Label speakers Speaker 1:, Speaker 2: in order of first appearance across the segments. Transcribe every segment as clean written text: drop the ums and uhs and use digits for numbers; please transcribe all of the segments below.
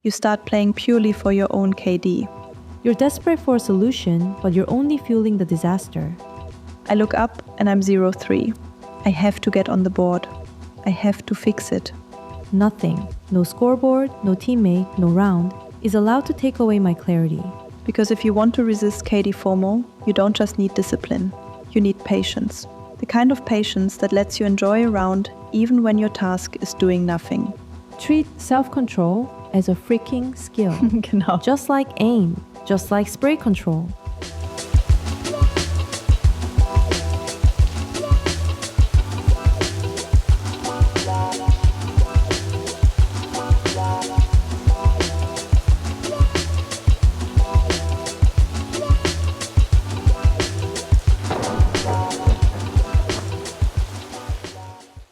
Speaker 1: You start playing purely for your own KD.
Speaker 2: You're desperate for a solution, but you're only fueling the disaster.
Speaker 1: I look up and I'm 0-3. I have to get on the board. I have to fix it.
Speaker 2: Nothing, no scoreboard, no teammate, no round, is allowed to take away my clarity.
Speaker 1: Because if you want to resist KD FOMO, you don't just need discipline. You need patience. The kind of patience that lets you enjoy a round even when your task is doing nothing.
Speaker 2: Treat self-control as a freaking skill.
Speaker 1: Genau.
Speaker 2: Just like aim, just like spray control.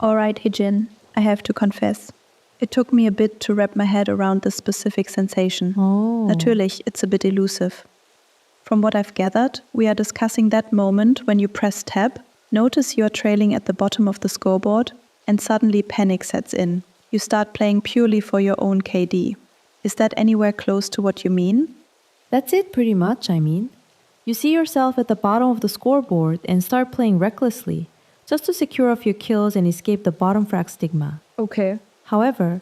Speaker 1: Alright, Hye-jin, I have to confess. It took me a bit to wrap my head around this specific sensation. Natürlich, it's a bit elusive. From what I've gathered, we are discussing that moment when you press tab, notice you are trailing at the bottom of the scoreboard, and suddenly panic sets in. You start playing purely for your own KD. Is that anywhere close to what you mean?
Speaker 2: That's it pretty much, I mean. You see yourself at the bottom of the scoreboard and start playing recklessly, just to secure a few kills and escape the bottom frag stigma.
Speaker 1: Okay.
Speaker 2: However,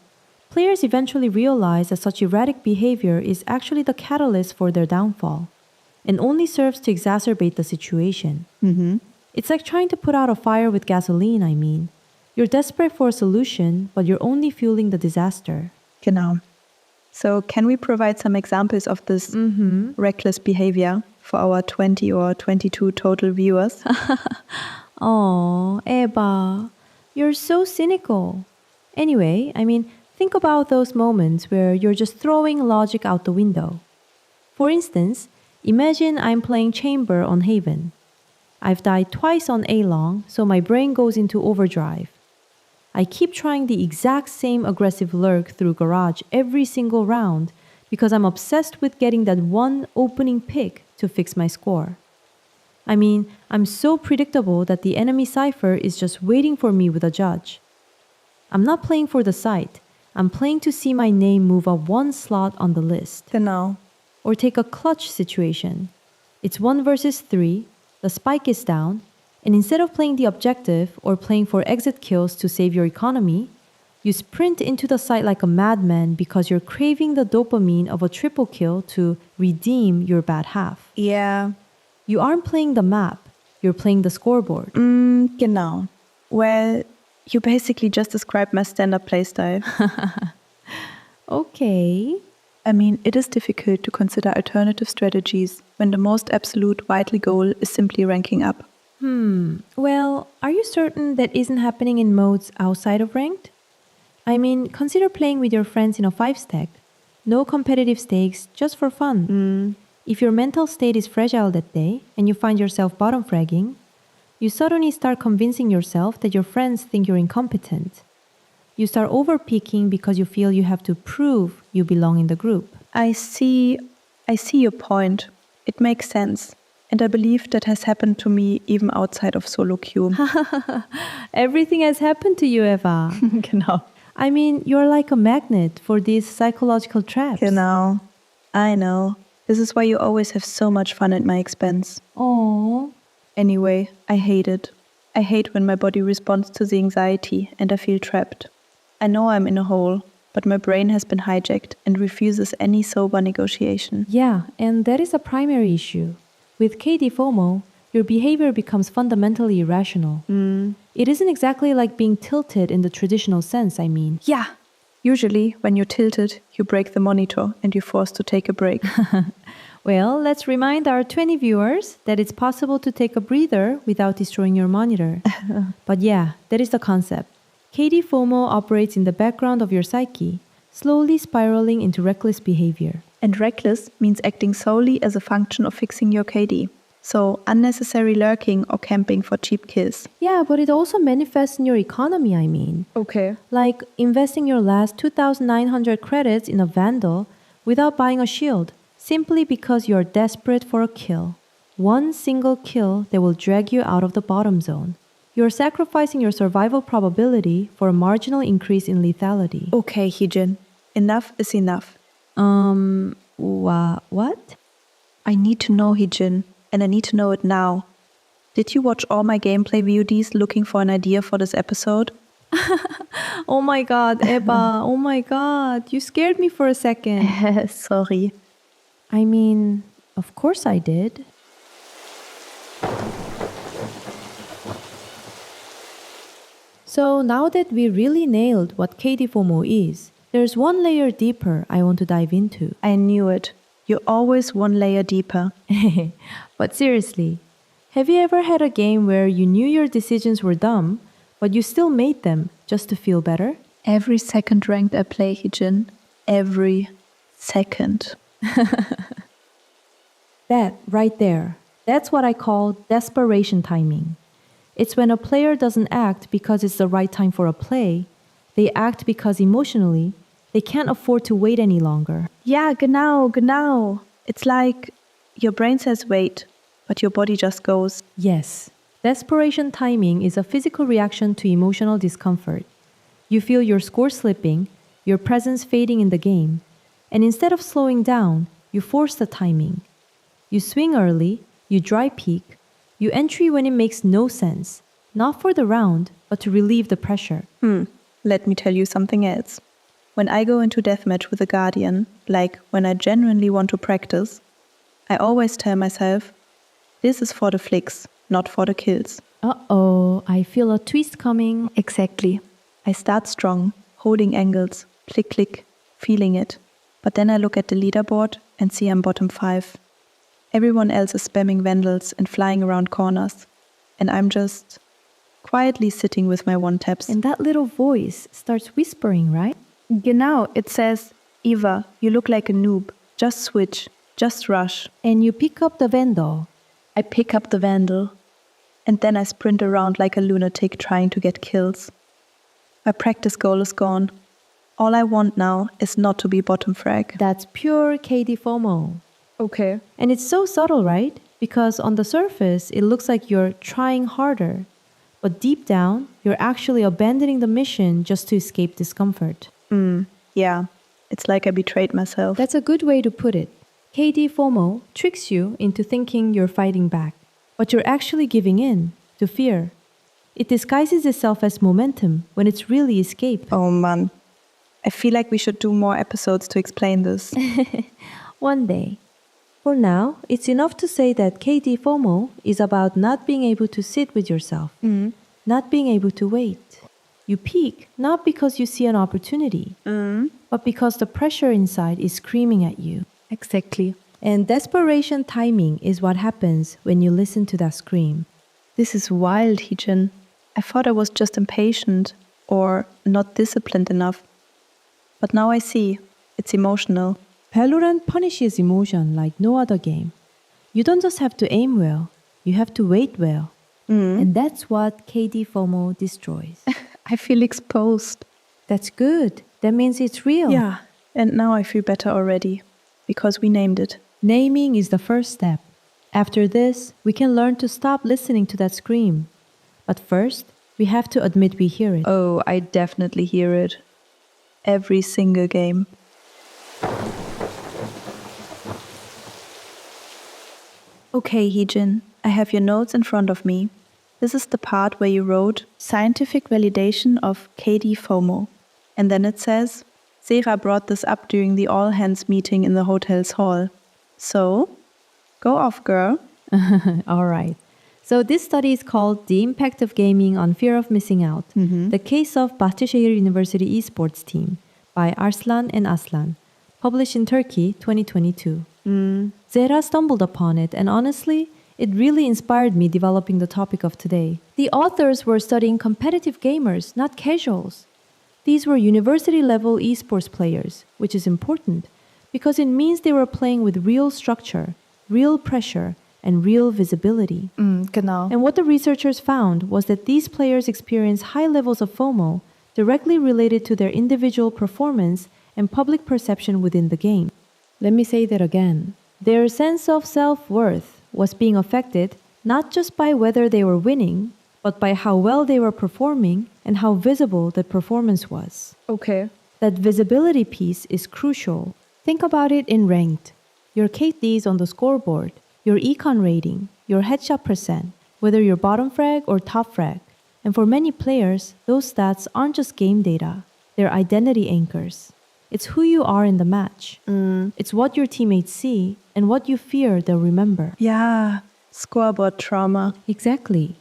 Speaker 2: players eventually realize that such erratic behavior is actually the catalyst for their downfall, and only serves to exacerbate the situation. It's like trying to put out a fire with gasoline, I mean. You're desperate for a solution, but you're only fueling the disaster.
Speaker 1: Genau. So can we provide some examples of this reckless behavior for our 20 or 22 total viewers?
Speaker 2: Oh, Eba, you're so cynical. Anyway, I mean, think about those moments where you're just throwing logic out the window. For instance, imagine I'm playing Chamber on Haven. I've died twice on A-Long, so my brain goes into overdrive. I keep trying the exact same aggressive lurk through Garage every single round because I'm obsessed with getting that one opening pick to fix my score. I mean, I'm so predictable that the enemy cipher is just waiting for me with a judge. I'm not playing for the sight. I'm playing to see my name move up one slot on the list.
Speaker 1: Genau.
Speaker 2: Or take a clutch situation. It's 1 versus 3, the spike is down, and instead of playing the objective or playing for exit kills to save your economy, you sprint into the site like a madman because you're craving the dopamine of a triple kill to redeem your bad half.
Speaker 1: Yeah.
Speaker 2: You aren't playing the map, you're playing the scoreboard.
Speaker 1: Genau. Well, you basically just described my standard playstyle.
Speaker 2: Okay.
Speaker 1: I mean, it is difficult to consider alternative strategies when the most absolute widely goal is simply ranking up.
Speaker 2: Well, are you certain that isn't happening in modes outside of ranked? I mean, consider playing with your friends in a 5-stack. No competitive stakes, just for fun. If your mental state is fragile that day and you find yourself bottom fragging, you suddenly start convincing yourself that your friends think you're incompetent. You start overpeaking because you feel you have to prove you belong in the group.
Speaker 1: I see your point. It makes sense. And I believe that has happened to me even outside of solo queue.
Speaker 2: Everything has happened to you, Eva.
Speaker 1: Genau.
Speaker 2: I mean, you're like a magnet for these psychological traps.
Speaker 1: Genau. I know. This is why you always have so much fun at my expense.
Speaker 2: Oh.
Speaker 1: Anyway, I hate it. I hate when my body responds to the anxiety and I feel trapped. I know I'm in a hole, but my brain has been hijacked and refuses any sober negotiation.
Speaker 2: Yeah, and that is a primary issue. With KD FOMO, your behavior becomes fundamentally irrational. It isn't exactly like being tilted in the traditional sense, I mean.
Speaker 1: Yeah. Usually, when you're tilted, you break the monitor and you're forced to take a break.
Speaker 2: Well, let's remind our 20 viewers that it's possible to take a breather without destroying your monitor. But yeah, that is the concept. KD FOMO operates in the background of your psyche, slowly spiraling into reckless behavior.
Speaker 1: And reckless means acting solely as a function of fixing your KD. So unnecessary lurking or camping for cheap kills.
Speaker 2: Yeah, but it also manifests in your economy, I mean.
Speaker 1: Okay.
Speaker 2: Like investing your last 2,900 credits in a Vandal without buying a shield, simply because you're desperate for a kill. One single kill that will drag you out of the bottom zone. You're sacrificing your survival probability for a marginal increase in lethality.
Speaker 1: Okay, Hye-jin. Enough is enough.
Speaker 2: What?
Speaker 1: I need to know, Hye-jin, and I need to know it now. Did you watch all my gameplay VODs looking for an idea for this episode?
Speaker 2: Oh my god, Eba, oh my god, you scared me for a second.
Speaker 1: Sorry.
Speaker 2: I mean, of course I did. So now that we really nailed what KD FOMO is, there's one layer deeper I want to dive into.
Speaker 1: I knew it. You're always one layer deeper.
Speaker 2: But seriously, have you ever had a game where you knew your decisions were dumb, but you still made them just to feel better?
Speaker 1: Every second ranked I play, Hye-jin. Every second.
Speaker 2: That right there, that's what I call desperation timing. It's when a player doesn't act because it's the right time for a play, they act because emotionally, they can't afford to wait any longer.
Speaker 1: Ja, genau. It's like your brain says wait, but your body just goes.
Speaker 2: Yes, desperation timing is a physical reaction to emotional discomfort. You feel your score slipping, your presence fading in the game, and instead of slowing down, you force the timing. You swing early, you dry peak, you entry when it makes no sense, not for the round, but to relieve the pressure.
Speaker 1: Let me tell you something else. When I go into deathmatch with a guardian, like when I genuinely want to practice, I always tell myself, this is for the flicks, not for the kills.
Speaker 2: Uh-oh, I feel a twist coming.
Speaker 1: Exactly. I start strong, holding angles, click, click, feeling it. But then I look at the leaderboard and see I'm bottom 5. Everyone else is spamming Vandals and flying around corners. And I'm just quietly sitting with my one-taps.
Speaker 2: And that little voice starts whispering, right?
Speaker 1: Genau, it says, Ewa, you look like a noob. Just switch, just rush.
Speaker 2: And you pick up the Vandal.
Speaker 1: I pick up the Vandal. And then I sprint around like a lunatic trying to get kills. My practice goal is gone. All I want now is not to be bottom frag.
Speaker 2: That's pure KD FOMO.
Speaker 1: Okay.
Speaker 2: And it's so subtle, right? Because on the surface, it looks like you're trying harder. But deep down, you're actually abandoning the mission just to escape discomfort.
Speaker 1: Yeah, it's like I betrayed myself.
Speaker 2: That's a good way to put it. KD FOMO tricks you into thinking you're fighting back, but you're actually giving in to fear. It disguises itself as momentum when it's really escape.
Speaker 1: Oh man, I feel like we should do more episodes to explain this.
Speaker 2: One day. For now, it's enough to say that KD FOMO is about not being able to sit with yourself, not being able to wait. You peak not because you see an opportunity, but because the pressure inside is screaming at you.
Speaker 1: Exactly.
Speaker 2: And desperation timing is what happens when you listen to that scream.
Speaker 1: This is wild, Hye-jin. I thought I was just impatient or not disciplined enough. But now I see, it's emotional.
Speaker 2: Valorant punishes emotion like no other game. You don't just have to aim well, you have to wait well. And that's what KD FOMO destroys.
Speaker 1: I feel exposed.
Speaker 2: That's good. That means it's real.
Speaker 1: Yeah, and now I feel better already, because we named it.
Speaker 2: Naming is the first step. After this, we can learn to stop listening to that scream. But first, we have to admit we hear it.
Speaker 1: Oh, I definitely hear it. Every single game. Okay, Hye-jin, I have your notes in front of me. This is the part where you wrote scientific validation of KD FOMO. And then it says, Zehra brought this up during the all-hands meeting in the hotel's hall. So, go off, girl.
Speaker 2: All right. So this study is called The Impact of Gaming on Fear of Missing Out, the case of Bahçeşehir University esports team by Arslan and Aslan, published in Turkey, 2022. Zehra stumbled upon it, and honestly, it really inspired me developing the topic of today. The authors were studying competitive gamers, not casuals. These were university-level esports players, which is important because it means they were playing with real structure, real pressure, and real visibility.
Speaker 1: Genau.
Speaker 2: And what the researchers found was that these players experience high levels of FOMO directly related to their individual performance and public perception within the game. Let me say that again. Their sense of self-worth was being affected not just by whether they were winning, but by how well they were performing and how visible that performance was.
Speaker 1: Okay.
Speaker 2: That visibility piece is crucial. Think about it in ranked. Your KDs on the scoreboard, your econ rating, your headshot percent, whether you're bottom frag or top frag. And for many players, those stats aren't just game data, they're identity anchors. It's who you are in the match. It's what your teammates see and what you fear they'll remember.
Speaker 1: Yeah, scoreboard trauma.
Speaker 2: Exactly.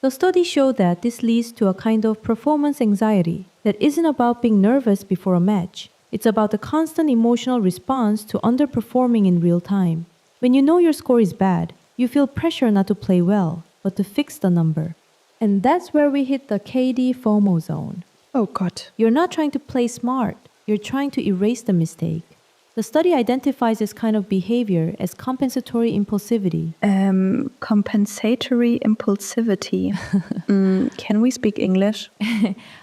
Speaker 2: The study showed that this leads to a kind of performance anxiety that isn't about being nervous before a match. It's about the constant emotional response to underperforming in real time. When you know your score is bad, you feel pressure not to play well, but to fix the number. And that's where we hit the KD FOMO zone.
Speaker 1: Oh God.
Speaker 2: You're not trying to play smart, you're trying to erase the mistake. The study identifies this kind of behavior as compensatory impulsivity.
Speaker 1: Compensatory impulsivity. Can we speak English?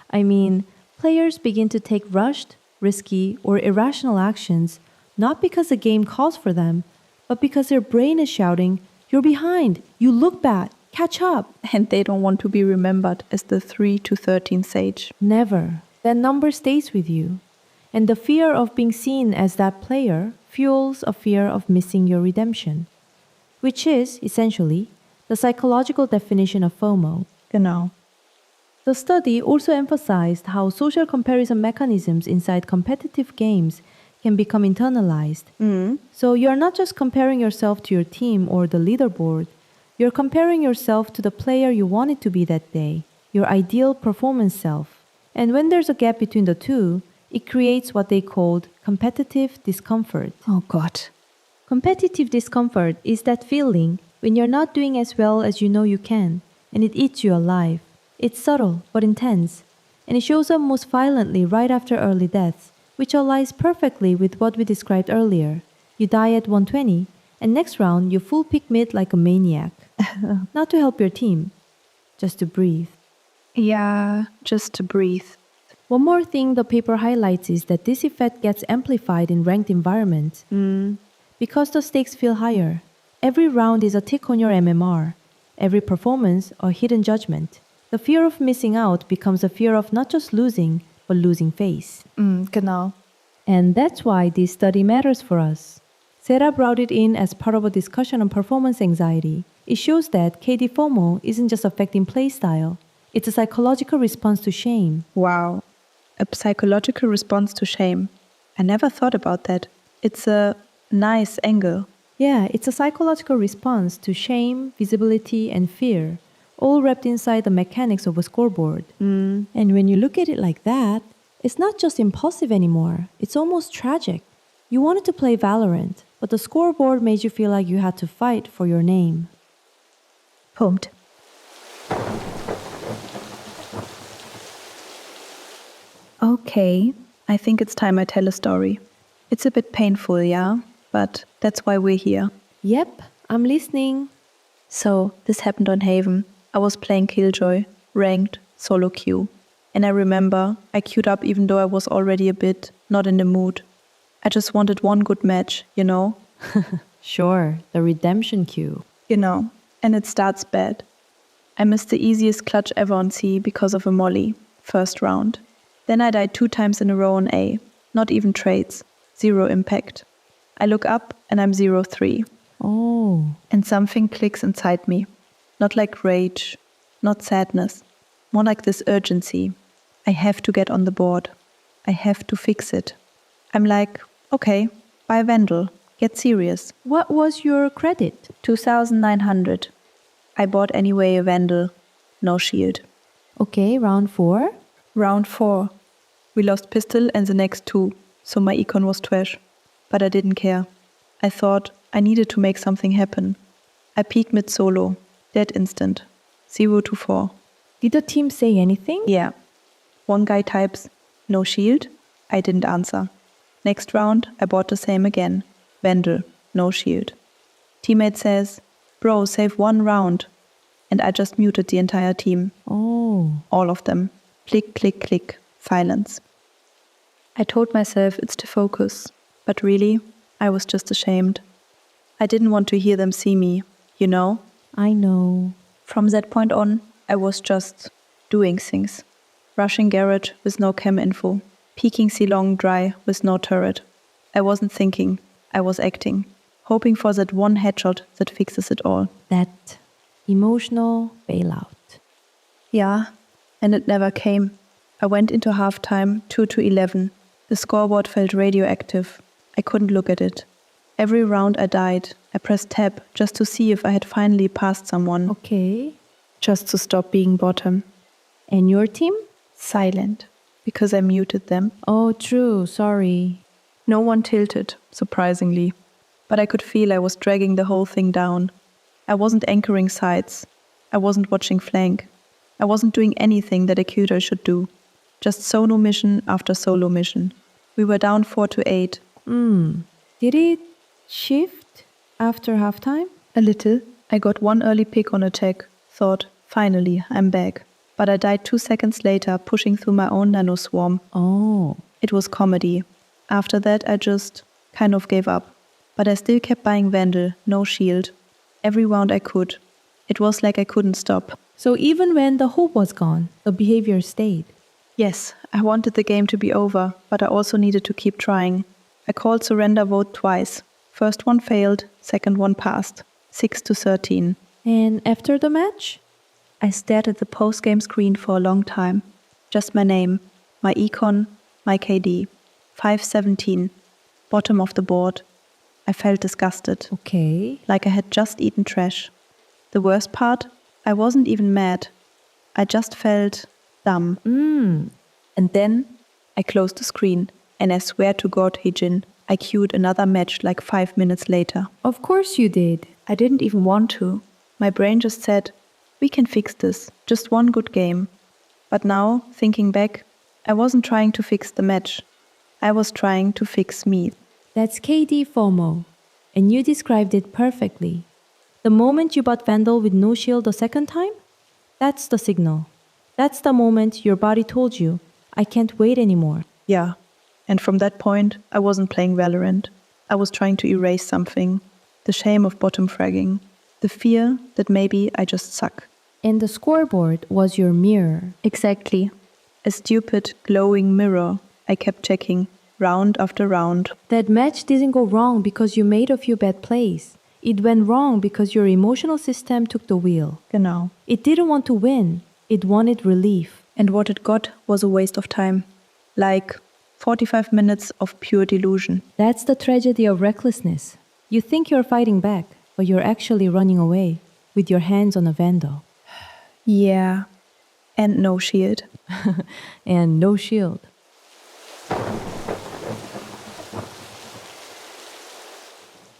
Speaker 2: I mean, players begin to take rushed, risky, or irrational actions not because the game calls for them, but because their brain is shouting, "You're behind, you look bad, catch up."
Speaker 1: And they don't want to be remembered as the 3 to 13 sage.
Speaker 2: Never. That number stays with you. And the fear of being seen as that player fuels a fear of missing your redemption, which is, essentially, the psychological definition of FOMO.
Speaker 1: Genau.
Speaker 2: The study also emphasized how social comparison mechanisms inside competitive games can become internalized. So you're not just comparing yourself to your team or the leaderboard, you're comparing yourself to the player you wanted to be that day, your ideal performance self. And when there's a gap between the two, it creates what they called competitive discomfort.
Speaker 1: Oh God.
Speaker 2: Competitive discomfort is that feeling when you're not doing as well as you know you can, and it eats you alive. It's subtle but intense, and it shows up most violently right after early deaths, which aligns perfectly with what we described earlier. You die at 120, and next round you full pick mid like a maniac. Not to help your team, just to breathe.
Speaker 1: Yeah, just to breathe.
Speaker 2: One more thing the paper highlights is that this effect gets amplified in ranked environments. Because the stakes feel higher. Every round is a tick on your MMR. Every performance, a hidden judgment. The fear of missing out becomes a fear of not just losing, but losing face.
Speaker 1: Genau.
Speaker 2: And that's why this study matters for us. Zehra brought it in as part of a discussion on performance anxiety. It shows that KD FOMO isn't just affecting playstyle. It's a psychological response to shame.
Speaker 1: Wow. A psychological response to shame. I never thought about that. It's a nice angle.
Speaker 2: Yeah, it's a psychological response to shame, visibility, and fear, all wrapped inside the mechanics of a scoreboard. And when you look at it like that, it's not just impulsive anymore. It's almost tragic. You wanted to play Valorant, but the scoreboard made you feel like you had to fight for your name.
Speaker 1: Pumped. Okay, I think it's time I tell a story. It's a bit painful, yeah? But that's why we're here.
Speaker 2: Yep, I'm listening.
Speaker 1: So, this happened on Haven. I was playing Killjoy, ranked, solo queue. And I remember I queued up even though I was already a bit not in the mood. I just wanted one good match, you know?
Speaker 2: Sure, the redemption queue.
Speaker 1: You know, and it starts bad. I missed the easiest clutch ever on C because of a molly, first round. Then I died 2 times in a row on A, not even trades, 0 impact. I look up and I'm 0-3.
Speaker 2: Oh.
Speaker 1: And something clicks inside me. Not like rage, not sadness, more like this urgency. I have to get on the board. I have to fix it. I'm like, okay, buy Vandal, get serious.
Speaker 2: What was your credit?
Speaker 1: 2,900. I bought anyway a Vandal, no shield.
Speaker 2: Okay, round 4.
Speaker 1: Round 4. We lost pistol and the next 2, so my econ was trash. But I didn't care. I thought I needed to make something happen. I peeked mid solo, dead instant, 0-4.
Speaker 2: Did the team say anything?
Speaker 1: Yeah. One guy types, no shield. I didn't answer. Next round, I bought the same again. Vandal, no shield. Teammate says, bro, save 1 round. And I just muted the entire team.
Speaker 2: Oh.
Speaker 1: All of them. Click, click, click. Silence. I told myself it's to focus. But really, I was just ashamed. I didn't want to hear them see me, you know?
Speaker 2: I know.
Speaker 1: From that point on, I was just doing things. Rushing garage with no cam info. Peeking C long dry with no turret. I wasn't thinking, I was acting, hoping for that one headshot that fixes it all.
Speaker 2: That emotional bailout.
Speaker 1: Yeah, and it never came. I went into halftime 2-11. The scoreboard felt radioactive. I couldn't look at it. Every round I died. I pressed tab just to see if I had finally passed someone.
Speaker 2: Okay.
Speaker 1: Just to stop being bottom.
Speaker 2: And your team?
Speaker 1: Silent. Because I muted them.
Speaker 2: Oh, true. Sorry.
Speaker 1: No one tilted, surprisingly. But I could feel I was dragging the whole thing down. I wasn't anchoring sides. I wasn't watching flank. I wasn't doing anything that a cuter should do. Just solo mission after solo mission. We were down 4-8.
Speaker 2: Did it shift after halftime?
Speaker 1: A little. I got one early pick on attack. Thought, finally, I'm back. But I died 2 seconds later, pushing through my own nanoswarm.
Speaker 2: Oh.
Speaker 1: It was comedy. After that, I just kind of gave up. But I still kept buying Vandal, no shield. Every round I could. It was like I couldn't stop.
Speaker 2: So even when the hope was gone, the behavior stayed.
Speaker 1: Yes, I wanted the game to be over, but I also needed to keep trying. I called surrender vote twice. First one failed, second one passed. 6-13.
Speaker 2: And after the match?
Speaker 1: I stared at the post-game screen for a long time. Just my name, my econ, my KD. 5-17. Bottom of the board. I felt disgusted.
Speaker 2: Okay.
Speaker 1: Like I had just eaten trash. The worst part? I wasn't even mad. I just felt dumb. And then I closed the screen, and I swear to God, Hye-jin, I queued another match like 5 minutes later.
Speaker 2: Of course you did.
Speaker 1: I didn't even want to. My brain just said, we can fix this, just one good game. But now, thinking back, I wasn't trying to fix the match. I was trying to fix me.
Speaker 2: That's KD FOMO, and you described it perfectly. The moment you bought Vandal with no shield the second time, that's the signal. That's the moment your body told you, I can't wait anymore.
Speaker 1: Yeah, and from that point, I wasn't playing Valorant. I was trying to erase something. The shame of bottom fragging. The fear that maybe I just suck.
Speaker 2: And the scoreboard was your mirror.
Speaker 1: Exactly. A stupid, glowing mirror I kept checking, round after round.
Speaker 2: That match didn't go wrong because you made a few bad plays. It went wrong because your emotional system took the wheel.
Speaker 1: Genau.
Speaker 2: It didn't want to win. It wanted relief.
Speaker 1: And what it got was a waste of time. Like 45 minutes of pure delusion.
Speaker 2: That's the tragedy of recklessness. You think you're fighting back, but you're actually running away with your hands on a Vandal.
Speaker 1: Yeah. And no shield.
Speaker 2: And no shield.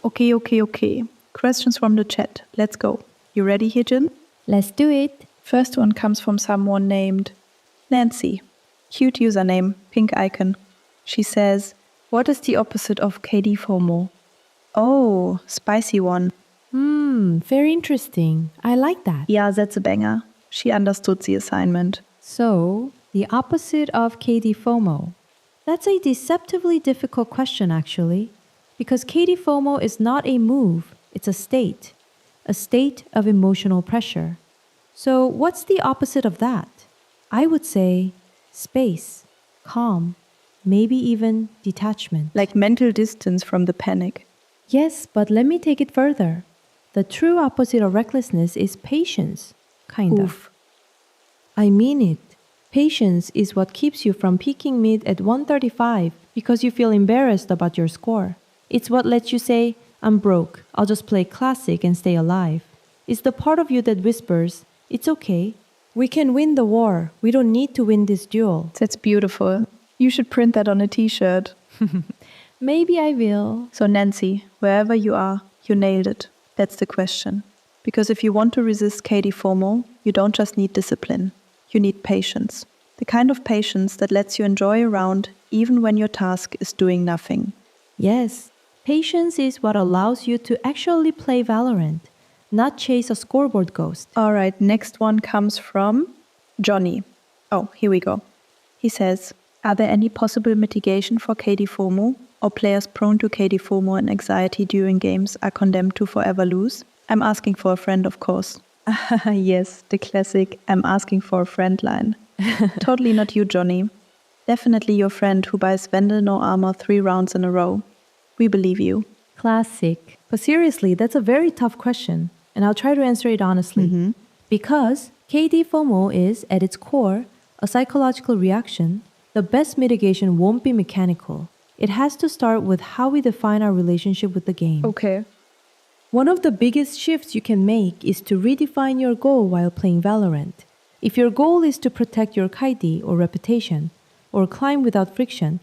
Speaker 1: Okay. Questions from the chat. Let's go. You ready, Hye-jin?
Speaker 2: Let's do it.
Speaker 1: First one comes from someone named Nancy. Cute username, pink icon. She says, what is the opposite of KD FOMO? Oh, spicy one.
Speaker 2: Very interesting. I like that.
Speaker 1: Yeah, that's a banger. She understood the assignment.
Speaker 2: So, the opposite of KD FOMO. That's a deceptively difficult question, actually. Because KD FOMO is not a move, it's a state of emotional pressure. So what's the opposite of that? I would say space, calm, maybe even detachment.
Speaker 1: Like mental distance from the panic.
Speaker 2: Yes, but let me take it further. The true opposite of recklessness is patience, kind of. I mean it. Patience is what keeps you from peaking mid at 135 because you feel embarrassed about your score. It's what lets you say, I'm broke, I'll just play classic and stay alive. It's the part of you that whispers, it's okay. We can win the war. We don't need to win this duel.
Speaker 1: That's beautiful. You should print that on a t-shirt.
Speaker 2: Maybe I will.
Speaker 1: So Nancy, wherever you are, you nailed it. That's the question. Because if you want to resist KD FOMO, you don't just need discipline. You need patience. The kind of patience that lets you enjoy a round even when your task is doing nothing.
Speaker 2: Yes. Patience is what allows you to actually play Valorant, not chase a scoreboard ghost.
Speaker 1: All right, next one comes from Johnny. Oh, here we go. He says, are there any possible mitigation for KD FOMO, or players prone to KD FOMO and anxiety during games are condemned to forever lose? I'm asking for a friend, of course. Yes, the classic I'm asking for a friend line. Totally not you, Johnny. Definitely your friend who buys Vandal no armor 3 rounds in a row. We believe you.
Speaker 2: Classic. But seriously, that's a very tough question, and I'll try to answer it honestly. Because KD FOMO is, at its core, a psychological reaction, the best mitigation won't be mechanical. It has to start with how we define our relationship with the game.
Speaker 1: Okay.
Speaker 2: One of the biggest shifts you can make is to redefine your goal while playing Valorant. If your goal is to protect your KD or reputation, or climb without friction,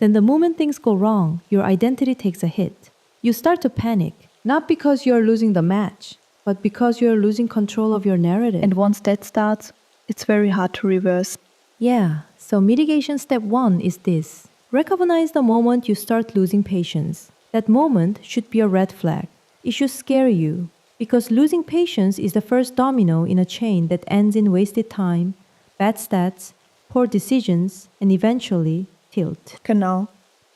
Speaker 2: then the moment things go wrong, your identity takes a hit. You start to panic, not because you're losing the match, but because you're losing control of your narrative.
Speaker 1: And once that starts, it's very hard to reverse.
Speaker 2: Yeah, so mitigation step 1 is this. Recognize the moment you start losing patience. That moment should be a red flag. It should scare you, because losing patience is the first domino in a chain that ends in wasted time, bad stats, poor decisions, and eventually tilt.
Speaker 1: Genau.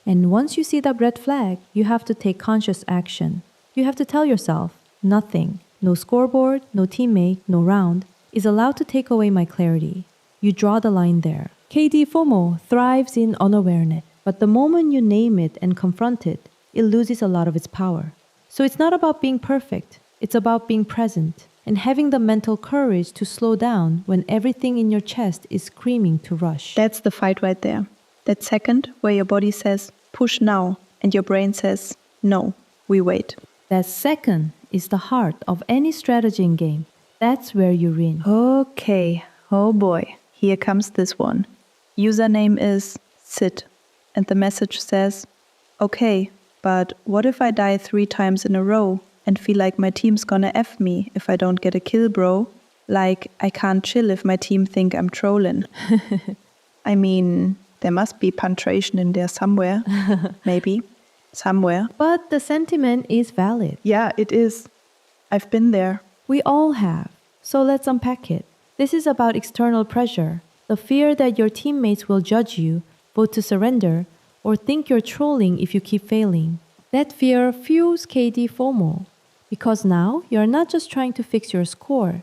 Speaker 2: And once you see that red flag, you have to take conscious action. You have to tell yourself, nothing, no scoreboard, no teammate, no round, is allowed to take away my clarity. You draw the line there. KD FOMO thrives in unawareness, but the moment you name it and confront it, it loses a lot of its power. So it's not about being perfect, it's about being present and having the mental courage to slow down when everything in your chest is screaming to rush.
Speaker 1: That's the fight right there. That second where your body says, push now, and your brain says, no, we wait.
Speaker 2: That second is the heart of any strategy in game. That's where you win.
Speaker 1: Okay, oh boy, here comes this one. Username is Sid, and the message says, okay, but what if I die 3 times in a row and feel like my team's gonna F me if I don't get a kill, bro? Like, I can't chill if my team think I'm trolling. I mean, there must be punctuation in there somewhere. Maybe. Somewhere.
Speaker 2: But the sentiment is valid.
Speaker 1: Yeah, it is. I've been there.
Speaker 2: We all have. So let's unpack it. This is about external pressure, the fear that your teammates will judge you, vote to surrender, or think you're trolling if you keep failing. That fear fuels KD FOMO, because now you're not just trying to fix your score,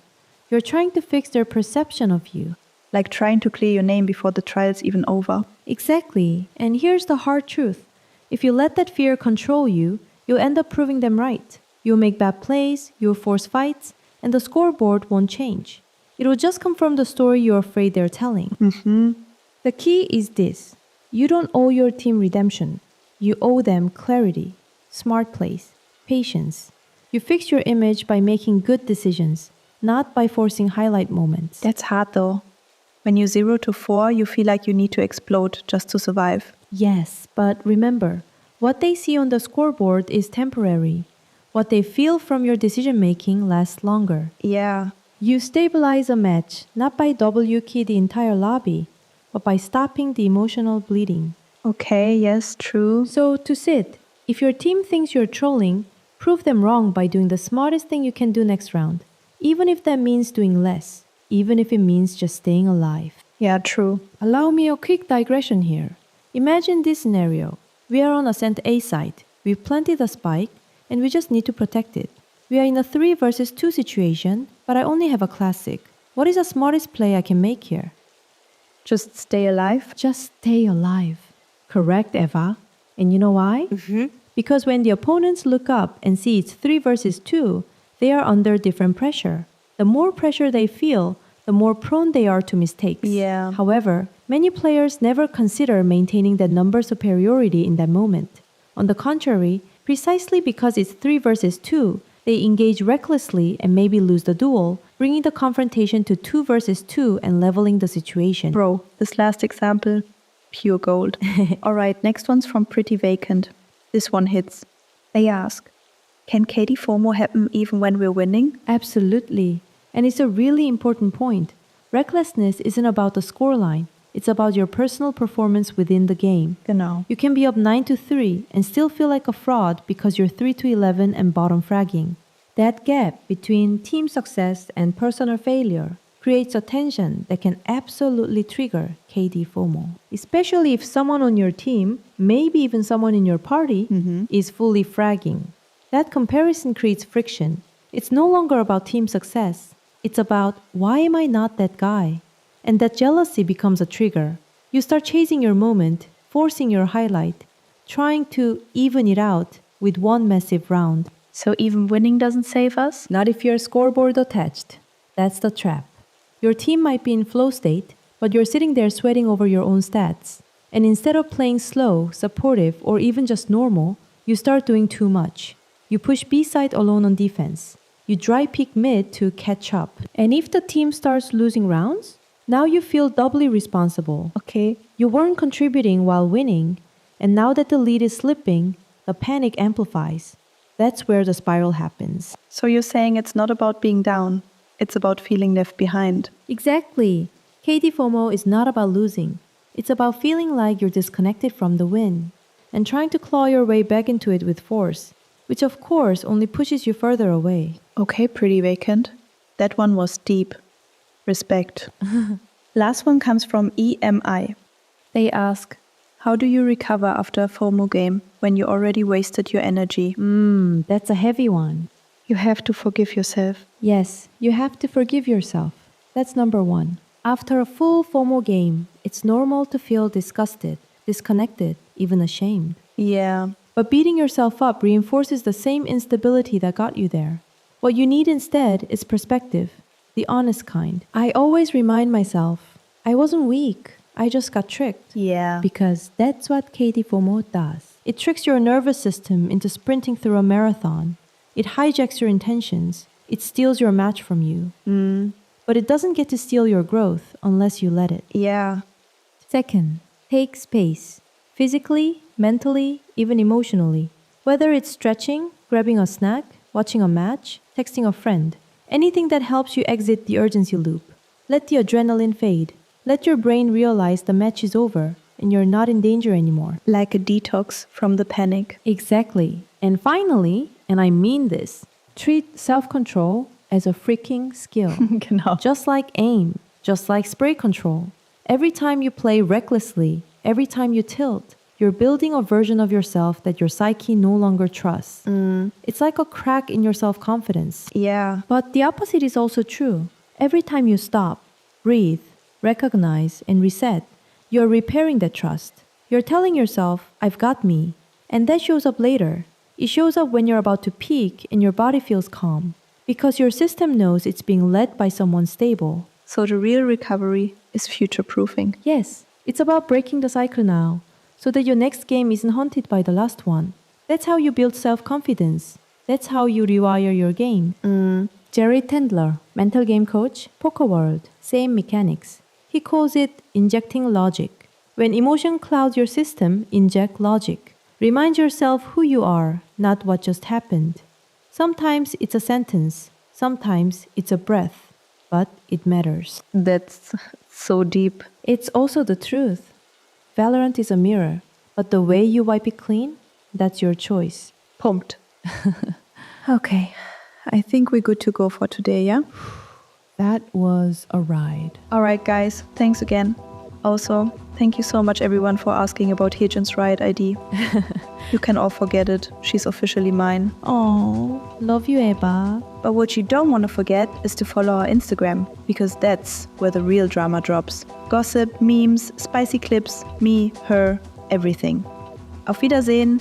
Speaker 2: you're trying to fix their perception of you.
Speaker 1: Like trying to clear your name before the trial's even over.
Speaker 2: Exactly. And here's the hard truth. If you let that fear control you, you'll end up proving them right. You'll make bad plays, you'll force fights, and the scoreboard won't change. It will just confirm the story you're afraid they're telling. The key is this. You don't owe your team redemption. You owe them clarity, smart plays, patience. You fix your image by making good decisions, not by forcing highlight moments.
Speaker 1: That's hard though. When you 0 to 4, you feel like you need to explode just to survive.
Speaker 2: Yes, but remember, what they see on the scoreboard is temporary. What they feel from your decision-making lasts longer.
Speaker 1: Yeah.
Speaker 2: You stabilize a match not by W-key the entire lobby, but by stopping the emotional bleeding.
Speaker 1: Okay, yes, true.
Speaker 2: So to Sid, if your team thinks you're trolling, prove them wrong by doing the smartest thing you can do next round, even if that means doing less. Even if it means just staying alive.
Speaker 1: Yeah, true.
Speaker 2: Allow me a quick digression here. Imagine this scenario. We are on ascent A site. We've planted a spike, and we just need to protect it. We are in a 3 versus 2 situation, but I only have a classic. What is the smartest play I can make here?
Speaker 1: Just stay alive?
Speaker 2: Just stay alive. Correct, Eva. And you know why? Because when the opponents look up and see it's 3 versus 2, they are under different pressure. The more pressure they feel, the more prone they are to mistakes.
Speaker 1: Yeah.
Speaker 2: However, many players never consider maintaining that number superiority in that moment. On the contrary, precisely because it's 3 versus 2, they engage recklessly and maybe lose the duel, bringing the confrontation to 2 versus 2 and leveling the situation.
Speaker 1: Bro, this last example, pure gold. Alright, next one's from Pretty Vacant. This one hits. They ask, can KD FOMO happen even when we're winning?
Speaker 2: Absolutely. And it's a really important point. Recklessness isn't about the scoreline. It's about your personal performance within the game.
Speaker 1: Genau.
Speaker 2: You can be up 9-3 and still feel like a fraud because you're 3-11 and bottom fragging. That gap between team success and personal failure creates a tension that can absolutely trigger KD FOMO. Especially if someone on your team, maybe even someone in your party, is fully fragging. That comparison creates friction. It's no longer about team success. It's about, why am I not that guy? And that jealousy becomes a trigger. You start chasing your moment, forcing your highlight, trying to even it out with one massive round.
Speaker 1: So even winning doesn't save us?
Speaker 2: Not if you're scoreboard attached. That's the trap. Your team might be in flow state, but you're sitting there sweating over your own stats. And instead of playing slow, supportive, or even just normal, you start doing too much. You push B-side alone on defense. You dry peek mid to catch up. And if the team starts losing rounds, now you feel doubly responsible.
Speaker 1: Okay.
Speaker 2: You weren't contributing while winning, and now that the lead is slipping, the panic amplifies. That's where the spiral happens.
Speaker 1: So you're saying it's not about being down, it's about feeling left behind.
Speaker 2: Exactly. KD FOMO is not about losing. It's about feeling like you're disconnected from the win and trying to claw your way back into it with force, which of course only pushes you further away.
Speaker 1: Okay, pretty vacant. That one was deep. Respect. Last one comes from EMI. They ask, how do you recover after a FOMO game when you already wasted your energy?
Speaker 2: That's a heavy one.
Speaker 1: You have to forgive yourself.
Speaker 2: Yes, you have to forgive yourself. That's number one. After a full FOMO game, it's normal to feel disgusted, disconnected, even ashamed.
Speaker 1: Yeah.
Speaker 2: But beating yourself up reinforces the same instability that got you there. What you need instead is perspective, the honest kind. I always remind myself, I wasn't weak, I just got tricked.
Speaker 1: Yeah.
Speaker 2: Because that's what KD FOMO does. It tricks your nervous system into sprinting through a marathon. It hijacks your intentions. It steals your match from you. But it doesn't get to steal your growth unless you let it.
Speaker 1: Yeah.
Speaker 2: Second, take space. Physically, mentally, even emotionally. Whether it's stretching, grabbing a snack, watching a match, texting a friend. Anything that helps you exit the urgency loop. Let the adrenaline fade. Let your brain realize the match is over and you're not in danger anymore.
Speaker 1: Like a detox from the panic.
Speaker 2: Exactly. And finally, and I mean this, treat self-control as a freaking skill.
Speaker 1: Genau.
Speaker 2: Just like aim, just like spray control. Every time you play recklessly, every time you tilt, you're building a version of yourself that your psyche no longer trusts. It's like a crack in your self-confidence.
Speaker 1: Yeah.
Speaker 2: But the opposite is also true. Every time you stop, breathe, recognize, and reset, you're repairing that trust. You're telling yourself, I've got me. And that shows up later. It shows up when you're about to peak and your body feels calm. Because your system knows it's being led by someone stable.
Speaker 1: So the real recovery is future-proofing.
Speaker 2: Yes, it's about breaking the cycle now, so that your next game isn't haunted by the last one. That's how you build self-confidence. That's how you rewire your game. Jerry Tendler, mental game coach, Poker World, same mechanics. He calls it injecting logic. When emotion clouds your system, inject logic. Remind yourself who you are, not what just happened. Sometimes it's a sentence, sometimes it's a breath, but it matters.
Speaker 1: That's so deep.
Speaker 2: It's also the truth. Valorant is a mirror, but the way you wipe it clean, that's your choice.
Speaker 1: Pumped. Okay, I think we're good to go for today, yeah?
Speaker 2: That was a ride.
Speaker 1: All right, guys, thanks again. Also, thank you so much, everyone, for asking about Hye-jin's riot ID. You can all forget it. She's officially mine.
Speaker 2: Oh, love you, Eba.
Speaker 1: But what you don't want to forget is to follow our Instagram, because that's where the real drama drops. Gossip, memes, spicy clips, me, her, everything. Auf Wiedersehen.